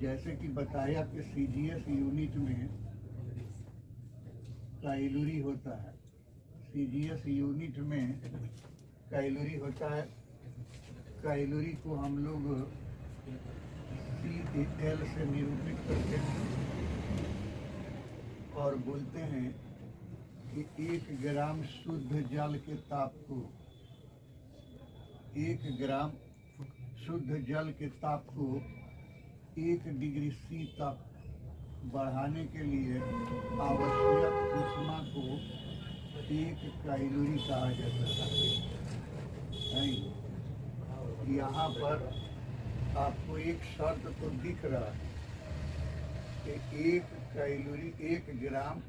जैसे कि बताया कि सीजीएस यूनिट में कैलोरी होता है, सीजीएस यूनिट में कैलोरी होता है। कैलोरी को हम लोग CAL से निरूपित करते हैं और बोलते हैं कि 1 ग्राम शुद्ध जल के ताप को 1 ग्राम शुद्ध जल के ताप को 1 डिग्री C तक बढ़ाने के लिए आवश्यक ऊष्मा को 1 कैलोरी कहा जाता है। यहाँ पर आपको एक शर्त तो दिख रहा है कि 1 calorie 1 gram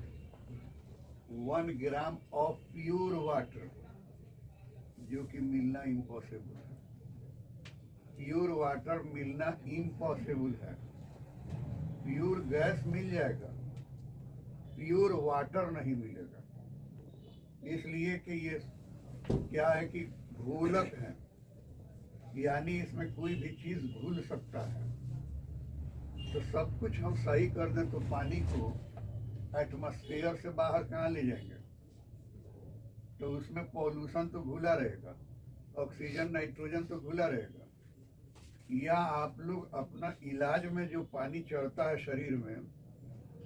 1 gram of pure water, जो कि मिलना इम्पॉसिबल है। प्योर वाटर मिलना इम्पॉसिबल है। प्योर गैस मिल जाएगा, प्योर वाटर नहीं मिलेगा। इसलिए कि ये क्या है कि घोलक है, यानी इसमें कोई भी चीज घुल सकता है। तो सब कुछ हम सही कर दें तो पानी को एटमॉस्फेयर से बाहर कहाँ ले जाएंगे? तो उसमें पॉल्यूशन तो घुला रहेगा, ऑक्सीजन नाइट्रोजन तो घुला रहेगा। या आप लोग अपना इलाज में जो पानी चढ़ता है शरीर में,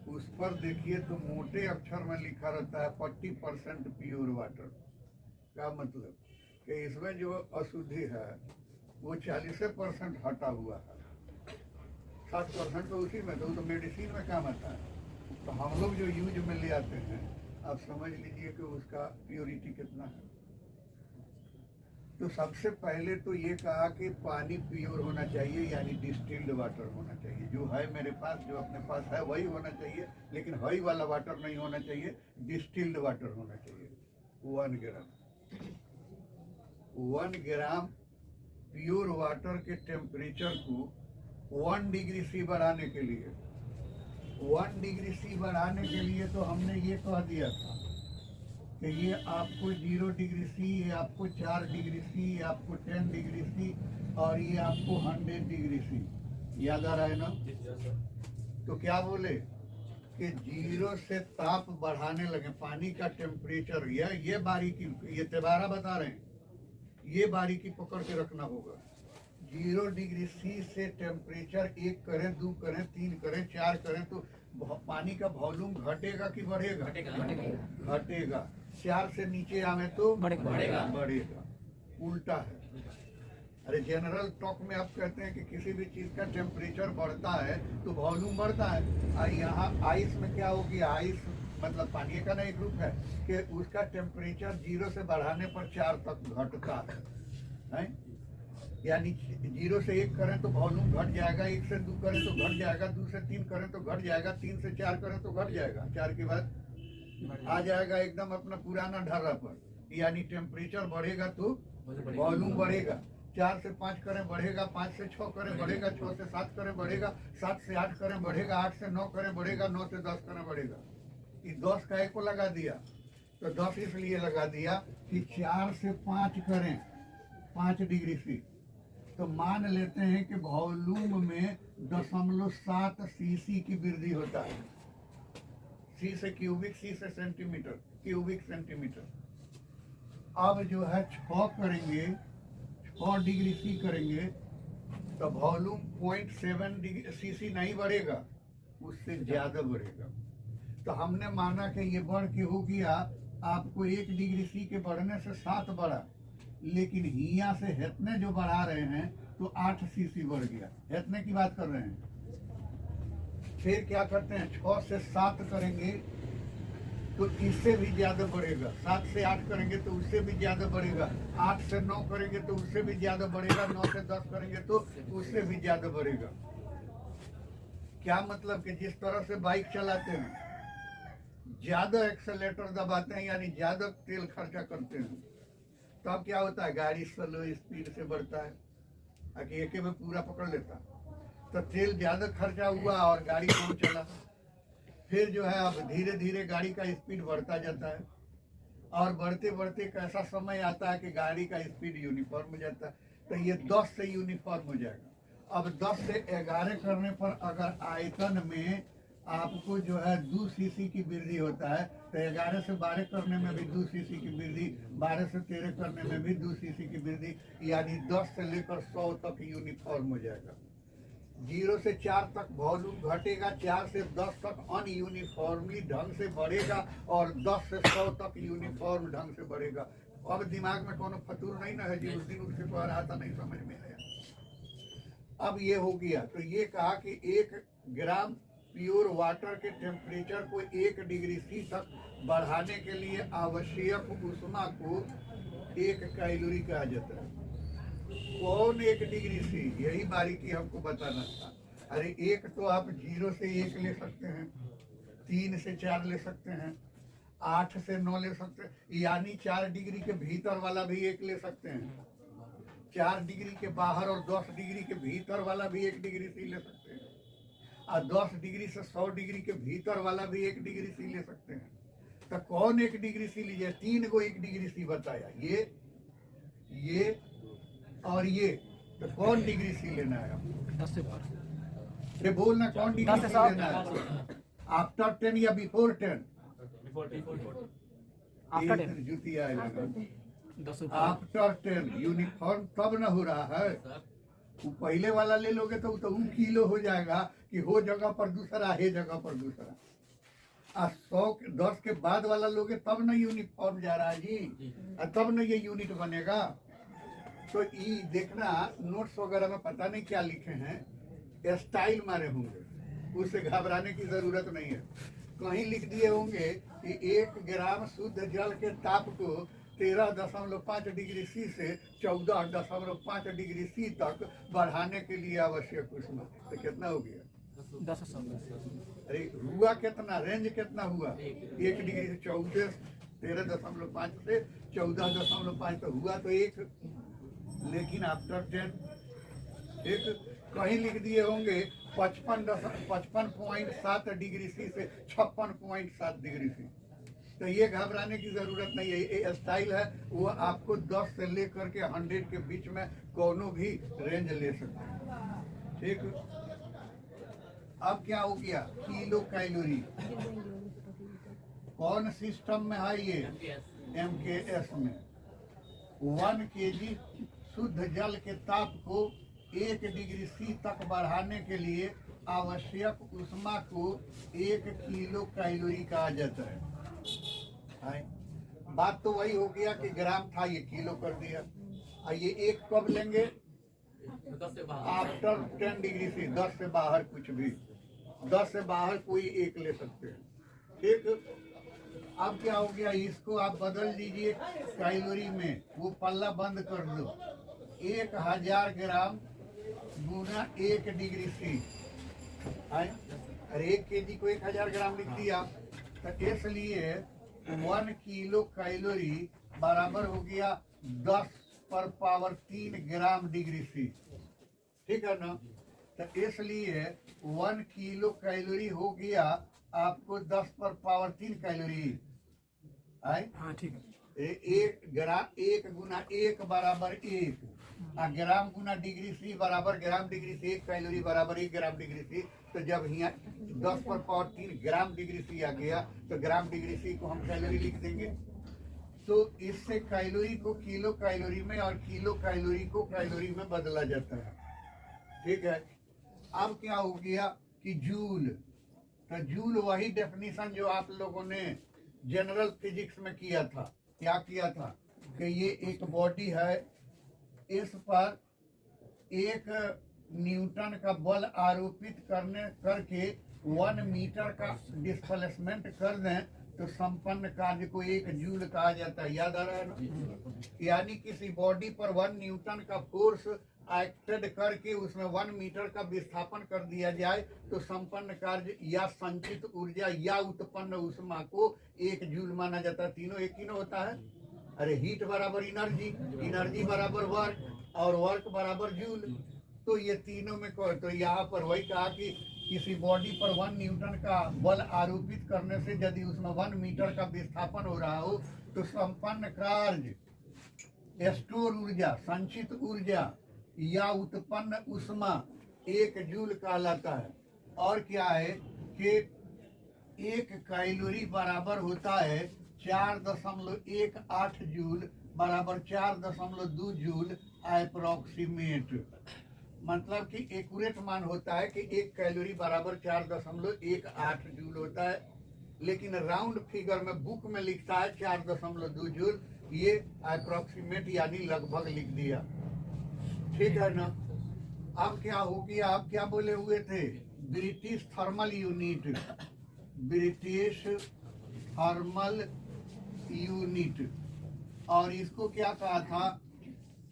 उस पर देखिए तो मोटे अक्षर में लिखा रहता है 40% प्योर वाटर। क्या मतलब कि इसमें जो अशुद्धि है वो 40% हटा हुआ है, 60% तो उसी में, तो मेडिसिन में काम आता है। तो हम लोग जो यूज में ले आते हैं, आप समझ लीजिए कि उसका प्योरिटी कितना है। तो सबसे पहले तो ये कहा कि पानी प्योर होना चाहिए, यानी डिस्टिल्ड वाटर होना चाहिए। जो है मेरे पास, जो अपने पास है वही होना चाहिए, लेकिन हई वाला वाटर नहीं होना चाहिए, डिस्टिल्ड वाटर होना चाहिए। 1 ग्राम 1 ग्राम प्योर वाटर के टेम्परेचर को 1 डिग्री C बढ़ाने के लिए 1 डिग्री C बढ़ाने के लिए तो हमने ये कह दिया था कि ये आपको 0 डिग्री C, ये आपको 4 डिग्री C, ये आपको 10 डिग्री C और ये आपको 100 डिग्री C। याद आ रहा है ना? तो क्या बोले कि 0 से ताप बढ़ाने लगे पानी का टेम्परेचर। ये बारीकी, ये तिबारा बता रहे हैं, ये बारीकी पकड़ के रखना होगा। 0 डिग्री C से टेम्परेचर 1 करें, 2 करें, 3 करें, 4 करें तो पानी का वॉल्यूम घटेगा कि बढ़ेगा? घटेगा। 4 से नीचे आवे तो बढ़ेगा। उल्टा है। अरे जनरल टॉक में आप कहते हैं कि किसी भी चीज का टेम्परेचर बढ़ता है तो वॉल्यूम बढ़ता है। और यहाँ आइस में क्या होगी? आइस मतलब पानी का ना एक रूप है कि उसका टेम्परेचर 0 से बढ़ाने पर 4 तक घटता है। यानी 0 से 1 करें तो वॉल्यूम घट जाएगा, 1 से 2 करें तो घट जाएगा, 2 से 3 करें तो घट जाएगा, 3 से 4 करें तो घट जाएगा, 4 के बाद आ जाएगा एकदम अपना पुराना ढर्रा पर। यानी टेम्परेचर बढ़ेगा तो वॉल्यूम बढ़ेगा। 4 से 5 करें बढ़ेगा, 5 से 6 करें बढ़ेगा, 6 से 7 करें बढ़ेगा, 7 से 8 करें बढ़ेगा, 8 से 9 करें बढ़ेगा, 9 से 10 करें बढ़ेगा। ये 10 का को लगा दिया, तो 10 इसलिए लगा दिया कि 4 से 5 करें 5 डिग्री C, तो मान लेते हैं कि वॉल्यूम में 0.7 cc की वृद्धि होता है। C से क्यूबिक, C से सेंटीमीटर, क्यूबिक सेंटीमीटर। अब जो है 6 करेंगे, 6 डिग्री C करेंगे तो वॉल्यूम 0.7 डिग्री cc नहीं बढ़ेगा, उससे ज्यादा बढ़ेगा। तो हमने माना कि ये बढ़ के हो गया आपको 1 डिग्री C के बढ़ने से 7 बढ़ा, लेकिन हिया से हेतने जो बढ़ा रहे हैं तो 8 cc बढ़ गया। हेतने की बात कर रहे हैं। फिर क्या करते हैं, 6 से 7 करेंगे तो इससे भी ज्यादा बढ़ेगा, 7 से 8 करेंगे तो उससे भी ज्यादा बढ़ेगा, 8 से 9 करेंगे तो उससे भी ज्यादा बढ़ेगा, 9 से 10 करेंगे तो उससे भी ज्यादा बढ़ेगा। क्या मतलब कि जिस तरह से बाइक चलाते हैं, ज्यादा एक्सेलेटर दबाते हैं यानी ज्यादा तेल खर्चा करते हैं, तब क्या होता है, गाड़ी स्लो स्पीड से बढ़ता है, ताकि एक में पूरा पकड़ लेता, तो तेल ज्यादा खर्चा हुआ और गाड़ी कम चला। फिर जो है अब धीरे धीरे गाड़ी का स्पीड बढ़ता जाता है, और बढ़ते बढ़ते कैसा समय आता है कि गाड़ी का स्पीड यूनिफॉर्म हो जाता है। तो ये 10 से यूनिफॉर्म हो जाएगा। अब 10 से 11 करने पर अगर आयतन में आपको जो है 2 सीसी की वृद्धि होता है, तो 11 से 12 करने में भी 2 सीसी की वृद्धि, 12 से 13 करने में भी 2 सीसी की वृद्धि, यानी 10 से लेकर 100 तक यूनिफॉर्म हो जाएगा। 0 से 4 तक वॉल्यूम घटेगा, 4 से 10 तक अनयूनिफॉर्मली ढंग से बढ़ेगा, और 10 से 100 तक यूनिफॉर्म ढंग से बढ़ेगा। अब दिमाग में कोनो फतूर नहीं ना है जी, उस दिन उसके को रहा था, नहीं समझ में आया। अब ये हो गया, तो ये कहा कि 1 ग्राम प्योर वाटर के टेम्परेचर को 1 डिग्री सी तक बढ़ाने के लिए आवश्यक ऊष्मा को 1 कैलोरी कहा जाता है। कौन 1 डिग्री सी, यही बारीकी हमको बताना था। अरे 1 तो आप 0 से 1 ले सकते हैं, 3 से 4 ले सकते हैं, 8 से 9 ले सकते हैं, यानी 4 डिग्री के भीतर वाला भी 1 ले सकते हैं। 4 डिग्री के बाहर और 10 डिग्री के भीतर वाला भी 1 डिग्री सी ले सकते हैं, और 10 डिग्री से 100 डिग्री के भीतर वाला भी 1 डिग्री सी ले सकते हैं। तो कौन 1 डिग्री सी लीजिए? 3 को 1 डिग्री सी बताया, ये और ये। तो कौन डिग्री सी लेना है? 10 से 12। ये बोलना कौन डिग्री सी लेना है? आफ्टर 10 या बिफोर 10? आफ्टर 10। जुती आएगा 10 से 12। आफ्टर 10 यूनिफॉर्म तब न हो रहा है। वो पहले वाला ले लोगे तो वो किलो हो जाएगा कि हो जगह पर दूसरा, है जगह पर दूसरा। 10 के बाद वाला लोगे तब न यूनिफॉर्म जा रहा है जी, तब न ये यूनिट बनेगा। तो ये देखना, नोट्स वगैरह में पता नहीं क्या लिखे हैं, स्टाइल मारे होंगे, उससे घबराने की जरूरत नहीं है। कहीं लिख दिए होंगे कि 1 ग्राम शुद्ध जल के ताप को 13.5 डिग्री सी से 14.5 डिग्री सी तक बढ़ाने के लिए आवश्यक ऊष्मा। तो कितना हो गया? 10 से 12। अरे हुआ कितना, रेंज कितना हुआ? 1 डिग्री से 13.5 से 14.5, तो हुआ तो 1। लेकिन आफ्टर 10 एक कहीं लिख दिए होंगे 55.7 डिग्री सी से 56.7 डिग्री सी। तो ये घबराने की जरूरत नहीं है, ये स्टाइल है, वो आपको 10 से लेकर के 100 के बीच में कोनो भी रेंज ले सकते हैं। ठीक, अब क्या हो गया? Kilo calorie. कौन सिस्टम में है ये? MKS में। 1 kg शुद्ध जल के ताप को 1 डिग्री सी तक बढ़ाने के लिए आवश्यक ऊष्मा को 1 किलो कैलोरी कहा जाता है। बात तो वही हो गया कि ग्राम था, ये किलो कर दिया। और ये 1 कब लेंगे? आफ्टर 10 डिग्री सी, 10 से बाहर कुछ भी, 10 से बाहर कोई 1 ले सकते हैं। ठीक, अब क्या हो गया? इसको आप बदल दीजिए कैलोरी में, वो पल्ला बंद कर दो। 1000 ग्राम गुना 1 डिग्री सी। अरे 1 केजी को 1000 ग्राम लिख दिया, तो इसलिए 1 किलो कैलोरी बराबर हो गया 10 पर पावर 3 ग्राम डिग्री सी। ठीक है ना? तो इसलिए 1 किलो कैलोरी हो गया आपको 10 पर पावर 3 कैलोरी। हाँ ठीक है। 1 गुना 1 बराबर 1, और ग्राम गुना डिग्री सी बराबर ग्राम डिग्री सी, 1 कैलोरी बराबर 1 ग्राम डिग्री सी। तो जब यहाँ 10 पर पावर 3 ग्राम डिग्री सी आ गया, तो ग्राम डिग्री सी को हम कैलोरी लिख देंगे। तो इससे कैलोरी को किलो कैलोरी में और किलो कैलोरी को कैलोरी में बदला जाता है। ठीक है, अब क्या हो गया कि जूल। तो जूल वही डेफिनेशन जो आप लोगों ने जनरल फिजिक्स में किया था। क्या किया था कि ये एक बॉडी है, इस पर 1 न्यूटन का बल आरोपित करके 1 मीटर का डिस्प्लेसमेंट कर दें तो संपन्न कार्य को 1 जूल कहा जाता है। याद आ रहा है ना? यानी किसी बॉडी पर 1 न्यूटन का फोर्स एक्टेड करके उसमें 1 मीटर का विस्थापन कर दिया जाए तो संपन्न कार्य या संचित ऊर्जा या उत्पन्न ऊष्मा को 1 जूल माना जाता है। तीनों एक ही ना होता है। अरे हीट बराबर एनर्जी, एनर्जी बराबर वर्क, और वर्क बराबर जूल। तो ये तीनों में तो यहाँ पर वही कहा कि किसी बॉडी पर 1 न्यूटन का बल आरोपित करने से यदि उसमें 1 मीटर का विस्थापन हो रहा हो तो संपन्न कार्य स्टोर ऊर्जा, संचित ऊर्जा या उत्पन्न ऊष्मा 1 जूल कहलाता है। और क्या है कि 1 कैलोरी बराबर होता है 4.18 जूल बराबर 4.2 जूल अप्रोक्सीमेट। मतलब कि एक्यूरेट मान होता है कि 1 कैलोरी बराबर 4.18 जूल होता है, लेकिन राउंड फिगर में बुक में लिखता है 4.2 जूल। ये अप्रोक्सीमेट यानी लगभग लिख दिया, ठीक है ना। अब क्या हो गया, आप क्या बोले हुए थे, British thermal unit, British thermal unit. और इसको क्या कहा था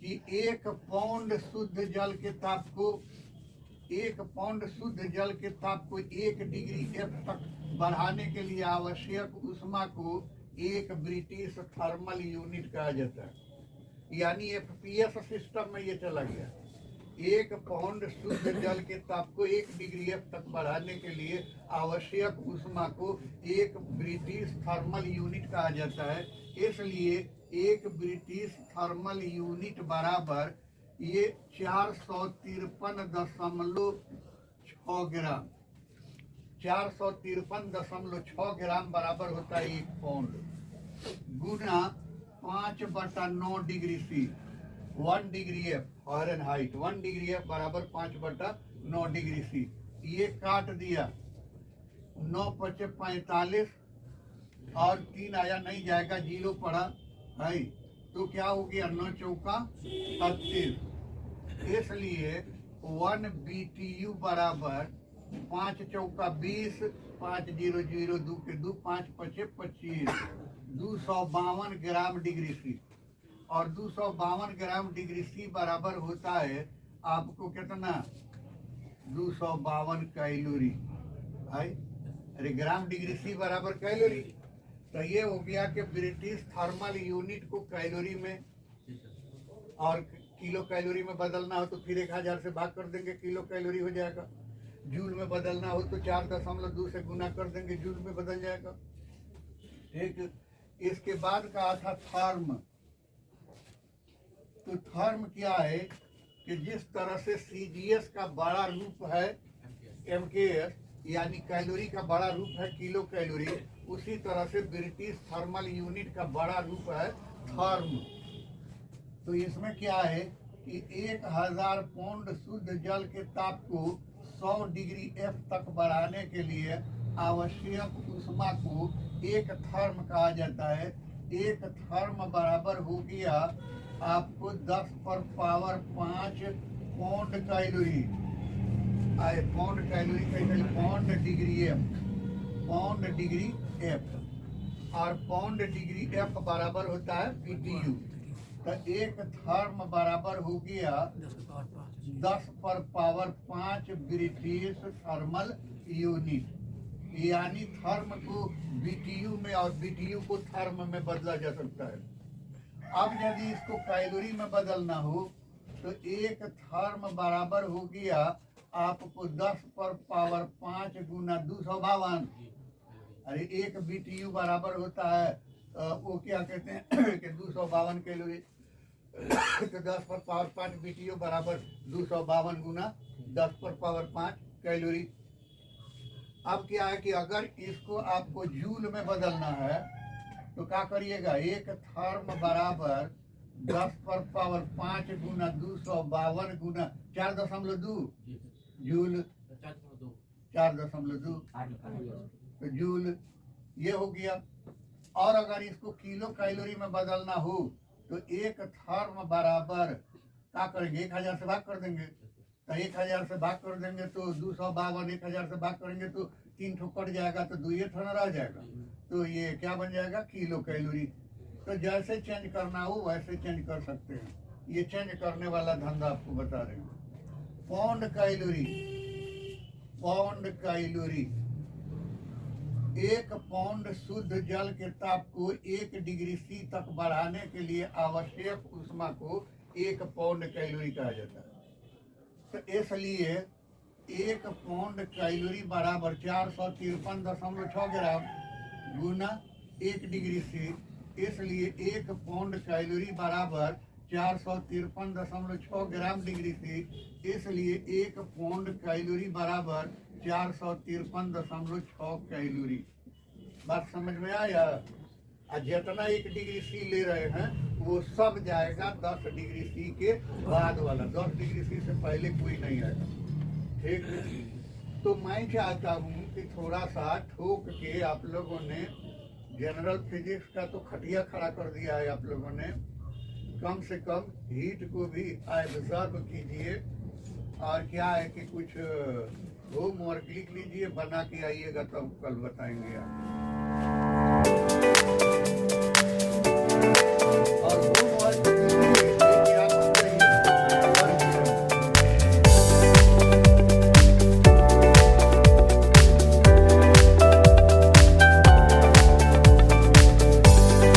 कि 1 पाउंड शुद्ध जल के ताप को 1 पाउंड शुद्ध जल के ताप को 1 डिग्री एफ तक बढ़ाने के लिए आवश्यक ऊष्मा को एक ब्रिटिश थर्मल यूनिट कहा जाता है। यानी एफपीएस सिस्टम में ये चला गया। 1 पाउंड शुद्ध जल के ताप को 1 डिग्री एफ तक बढ़ाने के लिए आवश्यक ऊष्मा को एक ब्रिटिश थर्मल यूनिट कहा जाता है। इसलिए 1 ब्रिटिश थर्मल यूनिट बराबर ये 453.6 ग्राम, 453.6 ग्राम बराबर होता है 1 पाउंड गुना 5/9 degree C, 1 degree F Fahrenheit, 1 degree F बराबर 5/9 डिग्री सी। ये काट दिया, 9 × 45 और 3 आया नहीं जाएगा, 0 पड़ा है तो क्या हो गया, 9 चौका 36। इसलिए 1 BTU बराबर 5 चौका 20, 5 0 0 2 के 2, 5 5 25, 252 ग्राम डिग्री सी। और 252 ग्राम डिग्री सी बराबर होता है आपको कितना, 252 कैलोरी है। अरे ग्राम डिग्री सी बराबर कैलोरी। तो ये हो गया कि ब्रिटिश थर्मल यूनिट को कैलोरी में और किलो कैलोरी में बदलना हो तो फिर 1000 से भाग कर देंगे, किलो कैलोरी हो जाएगा। जूल में बदलना हो तो 4.2 से गुना कर देंगे, जूल में बदल जाएगा। ठीक, इसके बाद कहा था थर्म। तो थर्म क्या है कि जिस तरह से सीजीएस का बड़ा रूप है एमकेएस, यानी कैलोरी का बड़ा रूप है किलो कैलोरी, उसी तरह से ब्रिटिश थर्मल यूनिट का बड़ा रूप है थर्म। तो इसमें क्या है कि 1000 पाउंड शुद्ध जल के ताप को 100 डिग्री एफ तक बढ़ाने के लिए आवश्यक ऊष्मा को एक थर्म कहा जाता है। एक थर्म बराबर हो गया आपको 10⁻5 पाउंड कैलोरी। पाउंड कैलोरी कैसे, pound degree F, pound degree F. और पाउंड डिग्री एफ बराबर होता है BTU। तो एक थर्म बराबर हो गया 10⁻5 ब्रिटिश थर्मल यूनिट। यानी थर्म को BTU में और BTU को थर्म में बदला जा सकता है। अब यदि इसको कैलोरी में बदलना हो तो एक थर्म बराबर हो गया आपको 10⁻5 गुना 252। अरे 1 BTU बराबर होता है वो क्या कहते हैं कि 252 कैलोरी। तो 10⁻5 BTU बराबर 252 गुना 10⁻5 कैलोरी। अब क्या है कि अगर इसको आपको जूल में बदलना है तो क्या करिएगा, एक थर्म बराबर 10⁻5 गुना 252 गुना 4.2 जूल, 4.2 तो जूल ये हो गया। और अगर इसको किलो कैलोरी में बदलना हो तो एक थर्म बराबर क्या करेंगे, 1000 से भाग कर देंगे। तो 1000 से भाग कर देंगे तो 252, 1000 से भाग करेंगे तो 3 ठो कट जाएगा तो 2 ठो रह जाएगा। तो ये क्या बन जाएगा, किलो कैलोरी। तो जैसे चेंज करना हो वैसे चेंज कर सकते हैं। ये चेंज करने वाला धंधा आपको बता रहे हैं। Pound calorie, pound calorie, 1 pound शुद्ध जल के ताप को 1 डिग्री सी तक बढ़ाने के लिए आवश्यक ऊष्मा को 1 पाउंड कैलोरी कहा जाता है। तो इसलिए 1 पाउंड कैलोरी बराबर 453.6 ग्राम गुना 1 डिग्री सी। इसलिए 1 पाउंड कैलोरी बराबर 453.6 ग्राम डिग्री थी, इसलिए 1 पौंड कैलोरी बराबर 453.6 कैलोरी। बात समझ में आया? जितना 1 डिग्री सी ले रहे हैं वो सब जाएगा 10 डिग्री सी के बाद वाला, 10 डिग्री सी से पहले कोई नहीं आएगा। ठीक है, तो मैं चाहता हूँ कि थोड़ा सा ठोक के आप लोगों ने जनरल फिजिक्स का तो खटिया खड़ा कर दिया है, आप लोगों ने कम से कम हीट को भी ऑब्जर्व कीजिए। और क्या है कि कुछ होमवर्क लिख लीजिए, बना के आइएगा, तब कल बताएंगे आप। और